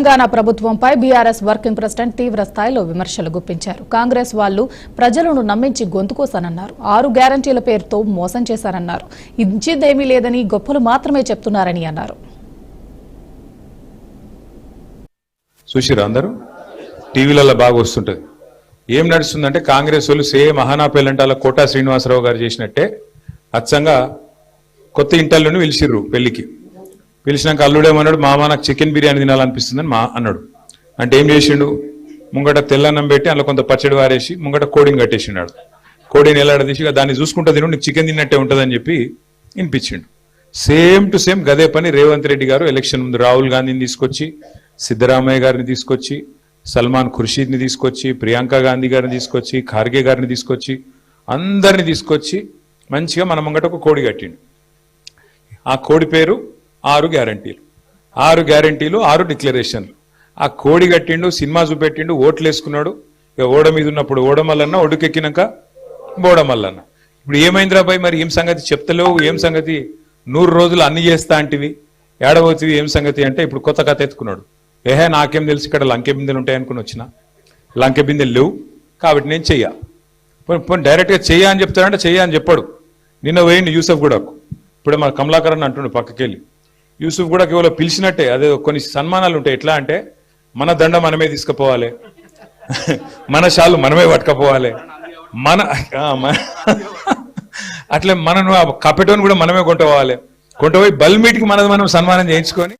తెలంగాణ ప్రభుత్వంపై BRS working president తీవ్ర స్థాయిలో విమర్శలు గుప్పించారు. కాంగ్రెస్ వాళ్లు ప్రజలను నమ్మించి గొంతుకోసానన్నారు. 6 గ్యారంటీల పేరుతో మోసం చేశారన్నారు. ఇచ్చేదేమీ లేదని గొప్పలు మాత్రమే చెప్తున్నారని అన్నారు. చూసిరా అందరూ టీవీలలో బాగా వస్తుంటది. ఏం నడుస్తుందంటే కాంగ్రెస్ వాళ్ళు సేమ్ మహానాపేలంటాల కోటా శ్రీనివాసరావు గారు చేసినట్టే అచ్చంగా కొత్త ఇంటల్లోనే పిలిచిర్రు పెళ్లికి. పిలిచినాక అల్లుడేమన్నాడు, మామ నాకు చికెన్ బిర్యానీ తినాలనిపిస్తుందని అన్నాడు. అంటే ఏం చేసిండు, ముంగట తెల్లన్నం పెట్టి అందులో కొంత పచ్చడి వారేసి ముంగట కోడిని కట్టేసినాడు. కోడిని ఎలాడదీసి దాన్ని చూసుకుంటా తిను, నీకు చికెన్ తిన్నట్టే ఉంటుందని చెప్పి వినిపించిండు. సేమ్ టు సేమ్ గదే పని రేవంత్ రెడ్డి గారు ఎలక్షన్ ముందు రాహుల్ గాంధీని తీసుకొచ్చి, సిద్ధరామయ్య గారిని తీసుకొచ్చి, సల్మాన్ ఖుర్షీద్ని తీసుకొచ్చి, ప్రియాంక గాంధీ గారిని తీసుకొచ్చి, ఖార్గే గారిని తీసుకొచ్చి, అందరిని తీసుకొచ్చి మంచిగా మన ముంగట ఒక కోడి కట్టిండు. ఆ కోడి పేరు 6 గ్యారంటీలు. 6 గ్యారంటీలు, 6 డిక్లరేషన్లు. ఆ కోడి కట్టిండు, సినిమా చూపెట్టిండు, ఓట్లు వేసుకున్నాడు. ఇక ఓడ మీద ఉన్నప్పుడు ఓడమల్లన్న, ఒడ్డుకెక్కినాక బోడమల్లన్న. ఇప్పుడు ఏమైందిరాబాయ్, మరి ఏం సంగతి చెప్తలేవు, ఏం సంగతి 100 రోజులు అన్ని చేస్తా అంటివి, ఏడవతివి ఏం సంగతి అంటే ఇప్పుడు కొత్త కథ ఎత్తుకున్నాడు. నాకేం తెలుసు, ఇక్కడ లంకె బిందెలు ఉంటాయనుకుని వచ్చిన, లంకె బిందెలు లేవు కాబట్టి నేను చెయ్యా. డైరెక్ట్గా చెయ్యా అని చెప్తాడంటే చెయ్యా అని చెప్పాడు. నిన్న పోయిండు యూసఫ్ కూడా, ఇప్పుడే మన కమలాకరన్ అంటుండు పక్కకెళ్ళి. యూసుఫ్ కూడా కేవలం పిలిచినట్టే, అదే కొన్ని సన్మానాలు ఉంటాయి. ఎట్లా అంటే మన దండ మనమే తీసుకుపోవాలి, మన షాలు మనమే పట్టుకపోవాలి, అట్లే మనను కపెటోని కూడా మనమే కొంటపోవాలి. కొంటపోయి బల్మీటికి మనం సన్మానం చేయించుకొని